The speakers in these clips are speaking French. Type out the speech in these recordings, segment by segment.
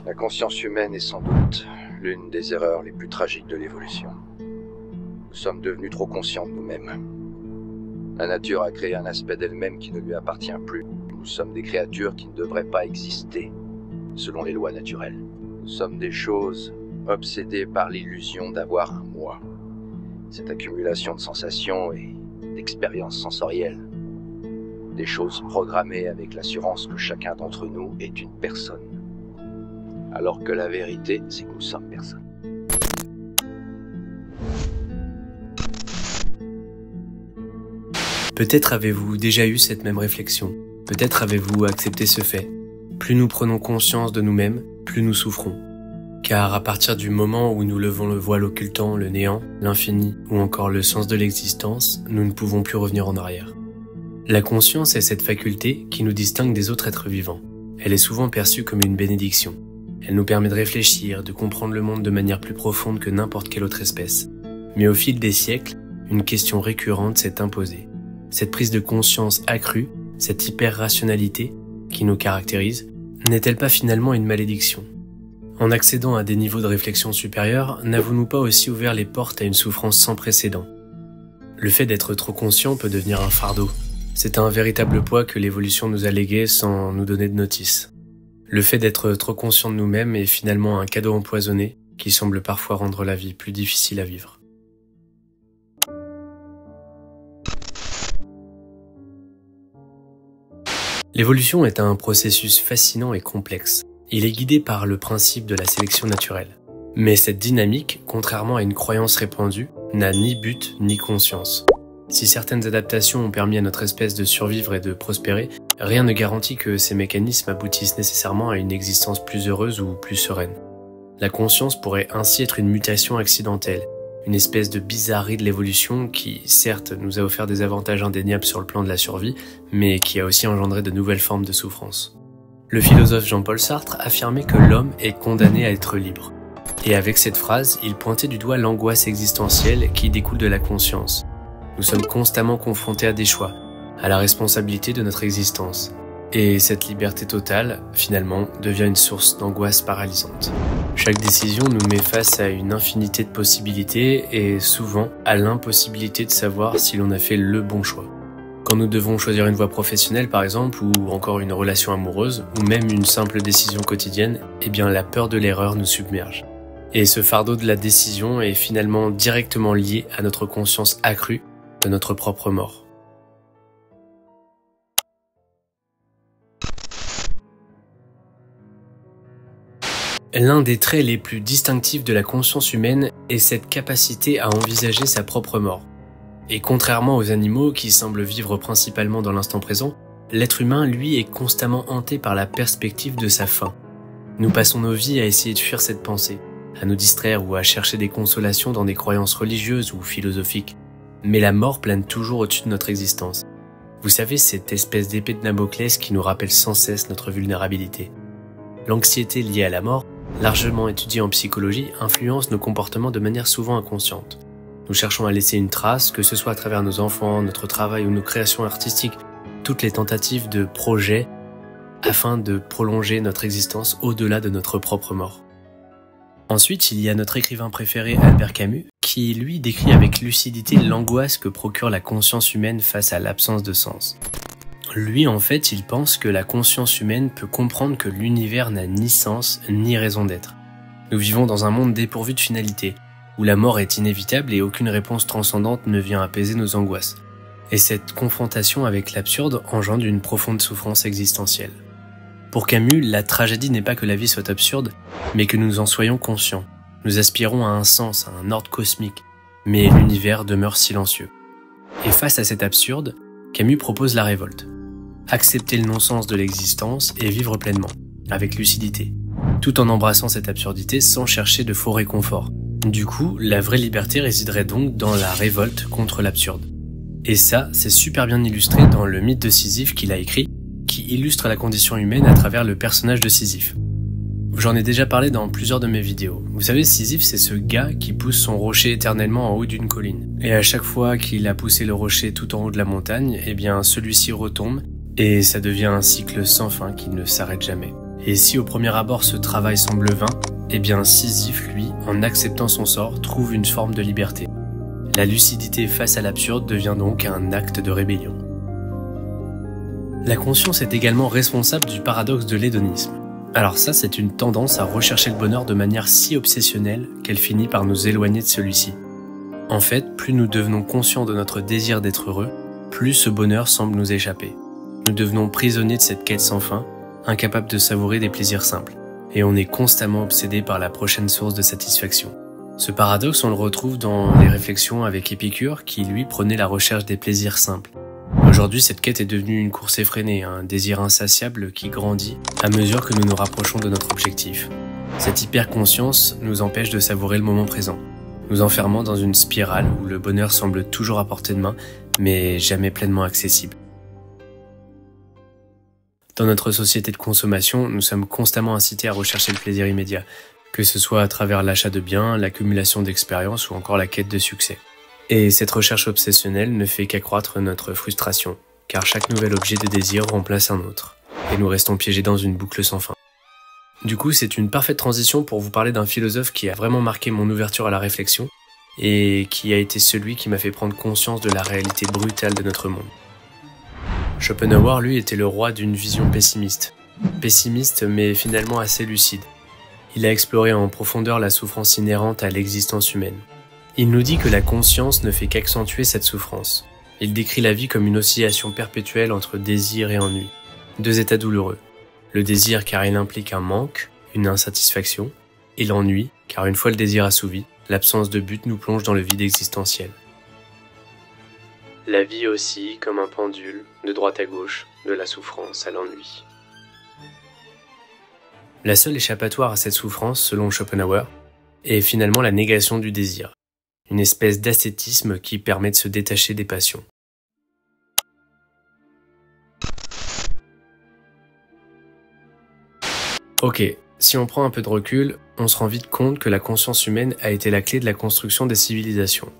La conscience humaine est sans doute l'une des erreurs les plus tragiques de l'évolution. Nous sommes devenus trop conscients de nous-mêmes. La nature a créé un aspect d'elle-même qui ne lui appartient plus. Nous sommes des créatures qui ne devraient pas exister, selon les lois naturelles. Nous sommes des choses obsédées par l'illusion d'avoir un moi. Cette accumulation de sensations et d'expériences sensorielles. Des choses programmées avec l'assurance que chacun d'entre nous est une personne. Alors que la vérité, c'est que nous sommes personne. Peut-être avez-vous déjà eu cette même réflexion. Peut-être avez-vous accepté ce fait. Plus nous prenons conscience de nous-mêmes, plus nous souffrons. Car à partir du moment où nous levons le voile occultant le néant, l'infini ou encore le sens de l'existence, nous ne pouvons plus revenir en arrière. La conscience est cette faculté qui nous distingue des autres êtres vivants. Elle est souvent perçue comme une bénédiction. Elle nous permet de réfléchir, de comprendre le monde de manière plus profonde que n'importe quelle autre espèce. Mais au fil des siècles, une question récurrente s'est imposée. Cette prise de conscience accrue, cette hyper-rationalité qui nous caractérise, n'est-elle pas finalement une malédiction ? En accédant à des niveaux de réflexion supérieurs, n'avons-nous pas aussi ouvert les portes à une souffrance sans précédent ? Le fait d'être trop conscient peut devenir un fardeau. C'est un véritable poids que l'évolution nous a légué sans nous donner de notice. Le fait d'être trop conscient de nous-mêmes est finalement un cadeau empoisonné qui semble parfois rendre la vie plus difficile à vivre. L'évolution est un processus fascinant et complexe. Il est guidé par le principe de la sélection naturelle. Mais cette dynamique, contrairement à une croyance répandue, n'a ni but ni conscience. Si certaines adaptations ont permis à notre espèce de survivre et de prospérer, rien ne garantit que ces mécanismes aboutissent nécessairement à une existence plus heureuse ou plus sereine. La conscience pourrait ainsi être une mutation accidentelle, une espèce de bizarrerie de l'évolution qui, certes, nous a offert des avantages indéniables sur le plan de la survie, mais qui a aussi engendré de nouvelles formes de souffrance. Le philosophe Jean-Paul Sartre affirmait que l'homme est condamné à être libre. Et avec cette phrase, il pointait du doigt l'angoisse existentielle qui découle de la conscience. Nous sommes constamment confrontés à des choix, à la responsabilité de notre existence. Et cette liberté totale, finalement, devient une source d'angoisse paralysante. Chaque décision nous met face à une infinité de possibilités et souvent à l'impossibilité de savoir si l'on a fait le bon choix. Quand nous devons choisir une voie professionnelle par exemple, ou encore une relation amoureuse, ou même une simple décision quotidienne, eh bien la peur de l'erreur nous submerge. Et ce fardeau de la décision est finalement directement lié à notre conscience accrue de notre propre mort. L'un des traits les plus distinctifs de la conscience humaine est cette capacité à envisager sa propre mort. Et contrairement aux animaux qui semblent vivre principalement dans l'instant présent, l'être humain, lui, est constamment hanté par la perspective de sa fin. Nous passons nos vies à essayer de fuir cette pensée, à nous distraire ou à chercher des consolations dans des croyances religieuses ou philosophiques. Mais la mort plane toujours au-dessus de notre existence. Vous savez, cette espèce d'épée de Damoclès qui nous rappelle sans cesse notre vulnérabilité. L'anxiété liée à la mort, largement étudiée en psychologie, influence nos comportements de manière souvent inconsciente. Nous cherchons à laisser une trace, que ce soit à travers nos enfants, notre travail ou nos créations artistiques, toutes les tentatives de projets afin de prolonger notre existence au-delà de notre propre mort. Ensuite, il y a notre écrivain préféré Albert Camus, qui lui décrit avec lucidité l'angoisse que procure la conscience humaine face à l'absence de sens. Lui, en fait, il pense que la conscience humaine peut comprendre que l'univers n'a ni sens ni raison d'être. Nous vivons dans un monde dépourvu de finalité, où la mort est inévitable et aucune réponse transcendante ne vient apaiser nos angoisses. Et cette confrontation avec l'absurde engendre une profonde souffrance existentielle. Pour Camus, la tragédie n'est pas que la vie soit absurde, mais que nous en soyons conscients. Nous aspirons à un sens, à un ordre cosmique, mais l'univers demeure silencieux. Et face à cet absurde, Camus propose la révolte. Accepter le non-sens de l'existence et vivre pleinement, avec lucidité, tout en embrassant cette absurdité sans chercher de faux réconfort. Du coup, la vraie liberté résiderait donc dans la révolte contre l'absurde. Et ça, c'est super bien illustré dans le mythe de Sisyphe qu'il a écrit, qui illustre la condition humaine à travers le personnage de Sisyphe. J'en ai déjà parlé dans plusieurs de mes vidéos. Vous savez, Sisyphe, c'est ce gars qui pousse son rocher éternellement en haut d'une colline. Et à chaque fois qu'il a poussé le rocher tout en haut de la montagne, eh bien celui-ci retombe, et ça devient un cycle sans fin qui ne s'arrête jamais. Et si au premier abord ce travail semble vain, eh bien Sisyphe, lui, en acceptant son sort, trouve une forme de liberté. La lucidité face à l'absurde devient donc un acte de rébellion. La conscience est également responsable du paradoxe de l'hédonisme. Alors ça, c'est une tendance à rechercher le bonheur de manière si obsessionnelle qu'elle finit par nous éloigner de celui-ci. En fait, plus nous devenons conscients de notre désir d'être heureux, plus ce bonheur semble nous échapper. Nous devenons prisonniers de cette quête sans fin, incapables de savourer des plaisirs simples. Et on est constamment obsédé par la prochaine source de satisfaction. Ce paradoxe, on le retrouve dans les réflexions avec Épicure, qui lui prenait la recherche des plaisirs simples. Aujourd'hui, cette quête est devenue une course effrénée, un désir insatiable qui grandit à mesure que nous nous rapprochons de notre objectif. Cette hyperconscience nous empêche de savourer le moment présent, nous enfermant dans une spirale où le bonheur semble toujours à portée de main, mais jamais pleinement accessible. Dans notre société de consommation, nous sommes constamment incités à rechercher le plaisir immédiat, que ce soit à travers l'achat de biens, l'accumulation d'expériences ou encore la quête de succès. Et cette recherche obsessionnelle ne fait qu'accroître notre frustration, car chaque nouvel objet de désir remplace un autre, et nous restons piégés dans une boucle sans fin. Du coup, c'est une parfaite transition pour vous parler d'un philosophe qui a vraiment marqué mon ouverture à la réflexion, et qui a été celui qui m'a fait prendre conscience de la réalité brutale de notre monde. Schopenhauer, lui, était le roi d'une vision pessimiste. Pessimiste, mais finalement assez lucide. Il a exploré en profondeur la souffrance inhérente à l'existence humaine. Il nous dit que la conscience ne fait qu'accentuer cette souffrance. Il décrit la vie comme une oscillation perpétuelle entre désir et ennui. Deux états douloureux. Le désir car il implique un manque, une insatisfaction, et l'ennui car une fois le désir assouvi, l'absence de but nous plonge dans le vide existentiel. La vie oscille comme un pendule, de droite à gauche, de la souffrance à l'ennui. La seule échappatoire à cette souffrance, selon Schopenhauer, est finalement la négation du désir, une espèce d'ascétisme qui permet de se détacher des passions. Ok, si on prend un peu de recul, on se rend vite compte que la conscience humaine a été la clé de la construction des civilisations.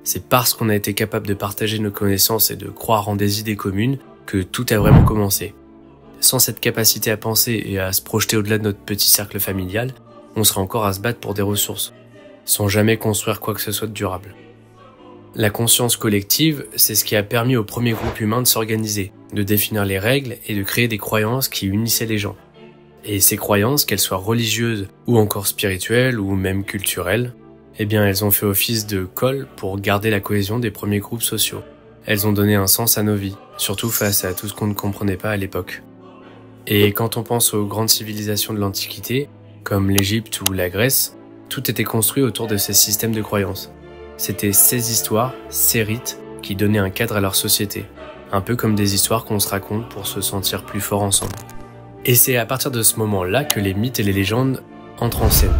C'est parce qu'on a été capable de partager nos connaissances et de croire en des idées communes que tout a vraiment commencé. Sans cette capacité à penser et à se projeter au-delà de notre petit cercle familial, on serait encore à se battre pour des ressources, sans jamais construire quoi que ce soit de durable. La conscience collective, c'est ce qui a permis au premier groupe humain de s'organiser, de définir les règles et de créer des croyances qui unissaient les gens. Et ces croyances, qu'elles soient religieuses ou encore spirituelles ou même culturelles, eh bien elles ont fait office de colle pour garder la cohésion des premiers groupes sociaux. Elles ont donné un sens à nos vies, surtout face à tout ce qu'on ne comprenait pas à l'époque. Et quand on pense aux grandes civilisations de l'Antiquité, comme l'Égypte ou la Grèce, tout était construit autour de ces systèmes de croyances. C'était ces histoires, ces rites, qui donnaient un cadre à leur société, un peu comme des histoires qu'on se raconte pour se sentir plus fort ensemble. Et c'est à partir de ce moment-là que les mythes et les légendes entrent en scène.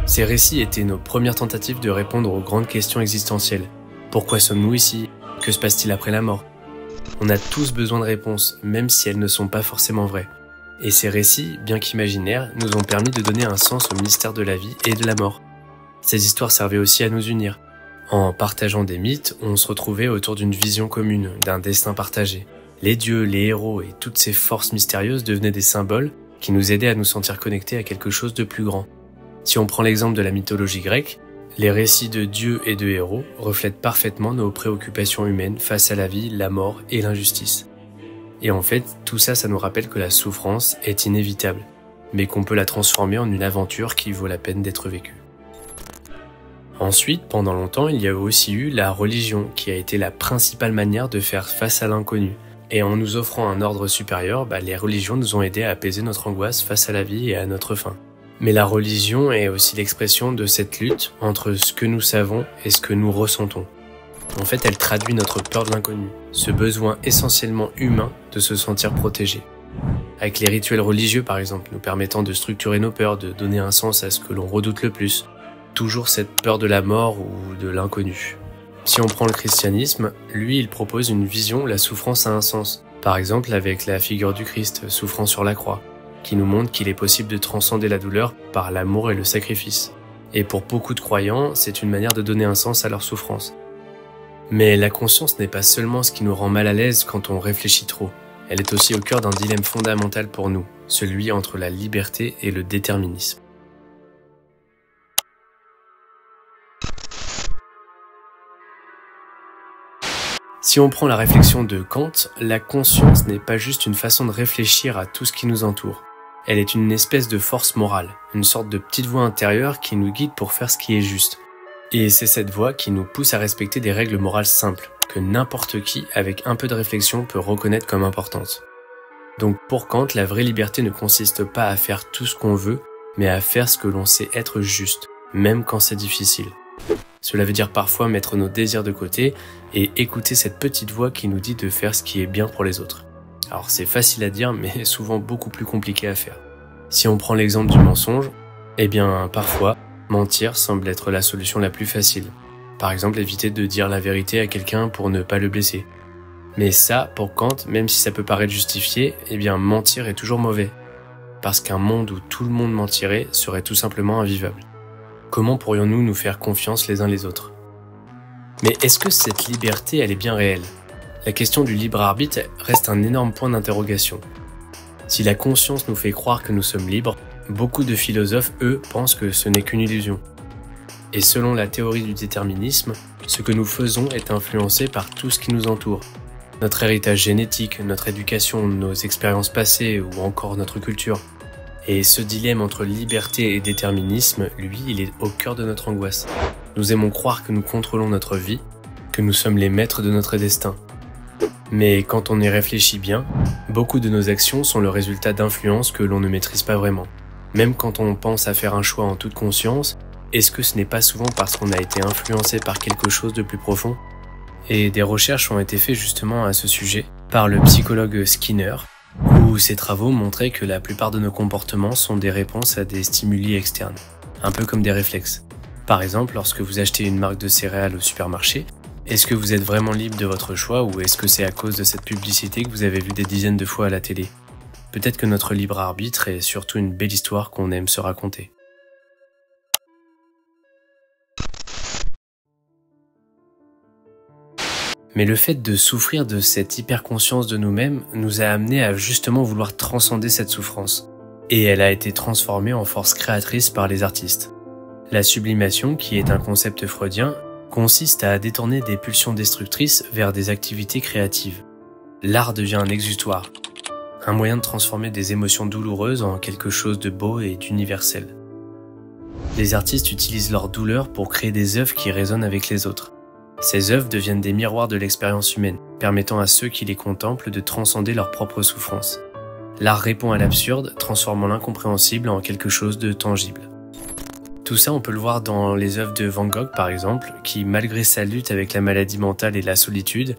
Ces récits étaient nos premières tentatives de répondre aux grandes questions existentielles. Pourquoi sommes-nous ici ? Que se passe-t-il après la mort ? On a tous besoin de réponses, même si elles ne sont pas forcément vraies. Et ces récits, bien qu'imaginaires, nous ont permis de donner un sens au mystère de la vie et de la mort. Ces histoires servaient aussi à nous unir. En partageant des mythes, on se retrouvait autour d'une vision commune, d'un destin partagé. Les dieux, les héros et toutes ces forces mystérieuses devenaient des symboles qui nous aidaient à nous sentir connectés à quelque chose de plus grand. Si on prend l'exemple de la mythologie grecque, les récits de dieux et de héros reflètent parfaitement nos préoccupations humaines face à la vie, la mort et l'injustice. Et en fait, tout ça, ça nous rappelle que la souffrance est inévitable, mais qu'on peut la transformer en une aventure qui vaut la peine d'être vécue. Ensuite, pendant longtemps, il y a aussi eu la religion, qui a été la principale manière de faire face à l'inconnu. Et en nous offrant un ordre supérieur, les religions nous ont aidés à apaiser notre angoisse face à la vie et à notre faim. Mais la religion est aussi l'expression de cette lutte entre ce que nous savons et ce que nous ressentons. En fait, elle traduit notre peur de l'inconnu, ce besoin essentiellement humain de se sentir protégé. Avec les rituels religieux, par exemple, nous permettant de structurer nos peurs, de donner un sens à ce que l'on redoute le plus. Toujours cette peur de la mort ou de l'inconnu. Si on prend le christianisme, lui, il propose une vision où la souffrance a un sens. Par exemple, avec la figure du Christ souffrant sur la croix, qui nous montre qu'il est possible de transcender la douleur par l'amour et le sacrifice. Et pour beaucoup de croyants, c'est une manière de donner un sens à leur souffrance. Mais la conscience n'est pas seulement ce qui nous rend mal à l'aise quand on réfléchit trop. elle est aussi au cœur d'un dilemme fondamental pour nous, celui entre la liberté et le déterminisme. Si on prend la réflexion de Kant, la conscience n'est pas juste une façon de réfléchir à tout ce qui nous entoure. Elle est une espèce de force morale, une sorte de petite voix intérieure qui nous guide pour faire ce qui est juste. Et c'est cette voix qui nous pousse à respecter des règles morales simples, que n'importe qui, avec un peu de réflexion, peut reconnaître comme importantes. Donc pour Kant, la vraie liberté ne consiste pas à faire tout ce qu'on veut, mais à faire ce que l'on sait être juste, même quand c'est difficile. Cela veut dire parfois mettre nos désirs de côté et écouter cette petite voix qui nous dit de faire ce qui est bien pour les autres. Alors c'est facile à dire, mais souvent beaucoup plus compliqué à faire. Si on prend l'exemple du mensonge, eh bien parfois, mentir semble être la solution la plus facile. Par exemple, éviter de dire la vérité à quelqu'un pour ne pas le blesser. Mais ça, pour Kant, même si ça peut paraître justifié, eh bien mentir est toujours mauvais. Parce qu'un monde où tout le monde mentirait serait tout simplement invivable. Comment pourrions-nous nous faire confiance les uns les autres? Mais est-ce que cette liberté, elle est bien réelle? La question du libre arbitre reste un énorme point d'interrogation. Si la conscience nous fait croire que nous sommes libres, beaucoup de philosophes, eux, pensent que ce n'est qu'une illusion. Et selon la théorie du déterminisme, ce que nous faisons est influencé par tout ce qui nous entoure. Notre héritage génétique, notre éducation, nos expériences passées ou encore notre culture. Et ce dilemme entre liberté et déterminisme, lui, il est au cœur de notre angoisse. Nous aimons croire que nous contrôlons notre vie, que nous sommes les maîtres de notre destin. Mais quand on y réfléchit bien, beaucoup de nos actions sont le résultat d'influences que l'on ne maîtrise pas vraiment. Même quand on pense à faire un choix en toute conscience, est-ce que ce n'est pas souvent parce qu'on a été influencé par quelque chose de plus profond? Et des recherches ont été faites justement à ce sujet par le psychologue Skinner, où ses travaux montraient que la plupart de nos comportements sont des réponses à des stimuli externes, un peu comme des réflexes. Par exemple, lorsque vous achetez une marque de céréales au supermarché, est-ce que vous êtes vraiment libre de votre choix ou est-ce que c'est à cause de cette publicité que vous avez vue des dizaines de fois à la télé? Peut-être que notre libre arbitre est surtout une belle histoire qu'on aime se raconter. Mais le fait de souffrir de cette hyperconscience de nous-mêmes nous a amené à justement vouloir transcender cette souffrance. Et elle a été transformée en force créatrice par les artistes. La sublimation, qui est un concept freudien, consiste à détourner des pulsions destructrices vers des activités créatives. L'art devient un exutoire, un moyen de transformer des émotions douloureuses en quelque chose de beau et d'universel. Les artistes utilisent leur douleur pour créer des œuvres qui résonnent avec les autres. Ces œuvres deviennent des miroirs de l'expérience humaine, permettant à ceux qui les contemplent de transcender leur propre souffrance. L'art répond à l'absurde, transformant l'incompréhensible en quelque chose de tangible. Tout ça, on peut le voir dans les œuvres de Van Gogh, par exemple, qui, malgré sa lutte avec la maladie mentale et la solitude,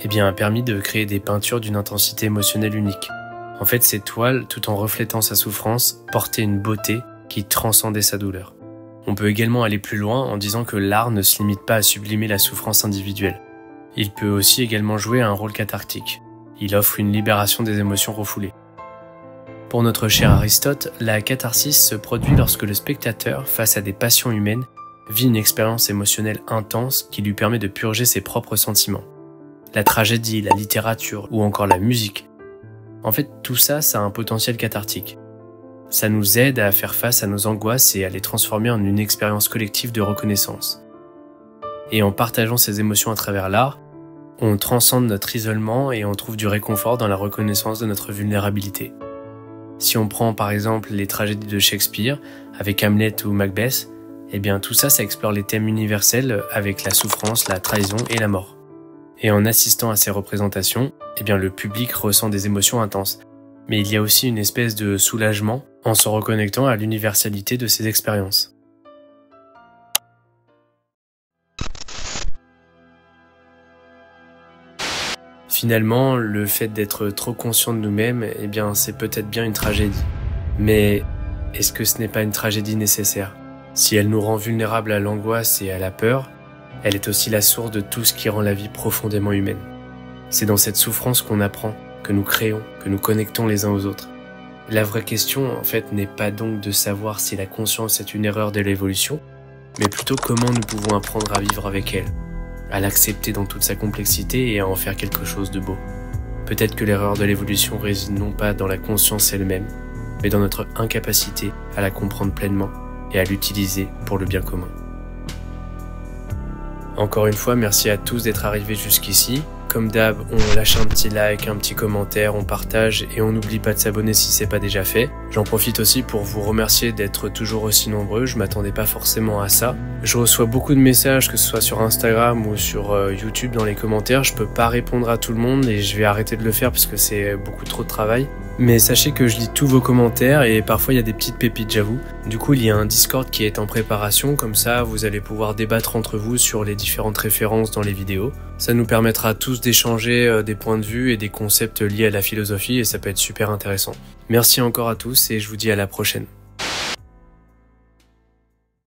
a permis de créer des peintures d'une intensité émotionnelle unique. En fait, ces toiles, tout en reflétant sa souffrance, portaient une beauté qui transcendait sa douleur. On peut également aller plus loin en disant que l'art ne se limite pas à sublimer la souffrance individuelle. Il peut aussi également jouer un rôle cathartique. Il offre une libération des émotions refoulées. Pour notre cher Aristote, la catharsis se produit lorsque le spectateur, face à des passions humaines, vit une expérience émotionnelle intense qui lui permet de purger ses propres sentiments. La tragédie, la littérature ou encore la musique. En fait, tout ça, ça a un potentiel cathartique. Ça nous aide à faire face à nos angoisses et à les transformer en une expérience collective de reconnaissance. Et en partageant ces émotions à travers l'art, on transcende notre isolement et on trouve du réconfort dans la reconnaissance de notre vulnérabilité. Si on prend par exemple les tragédies de Shakespeare, avec Hamlet ou Macbeth, tout ça, ça explore les thèmes universels avec la souffrance, la trahison et la mort. Et en assistant à ces représentations, le public ressent des émotions intenses. Mais il y a aussi une espèce de soulagement en se reconnectant à l'universalité de ces expériences. Finalement, le fait d'être trop conscient de nous-mêmes, c'est peut-être bien une tragédie. Mais est-ce que ce n'est pas une tragédie nécessaire? Si elle nous rend vulnérables à l'angoisse et à la peur, elle est aussi la source de tout ce qui rend la vie profondément humaine. C'est dans cette souffrance qu'on apprend, que nous créons, que nous connectons les uns aux autres. La vraie question, en fait, n'est pas donc de savoir si la conscience est une erreur de l'évolution, mais plutôt comment nous pouvons apprendre à vivre avec elle, à l'accepter dans toute sa complexité et à en faire quelque chose de beau. Peut-être que l'erreur de l'évolution réside non pas dans la conscience elle-même, mais dans notre incapacité à la comprendre pleinement et à l'utiliser pour le bien commun. Encore une fois, merci à tous d'être arrivés jusqu'ici. Comme d'hab, on lâche un petit like, un petit commentaire, on partage et on n'oublie pas de s'abonner si c'est pas déjà fait. J'en profite aussi pour vous remercier d'être toujours aussi nombreux, je m'attendais pas forcément à ça. Je reçois beaucoup de messages, que ce soit sur Instagram ou sur YouTube dans les commentaires, je peux pas répondre à tout le monde et je vais arrêter de le faire parce que c'est beaucoup trop de travail. Mais sachez que je lis tous vos commentaires et parfois il y a des petites pépites, j'avoue. Du coup, il y a un Discord qui est en préparation, comme ça vous allez pouvoir débattre entre vous sur les différentes références dans les vidéos. Ça nous permettra tous d'échanger des points de vue et des concepts liés à la philosophie et ça peut être super intéressant. Merci encore à tous et je vous dis à la prochaine.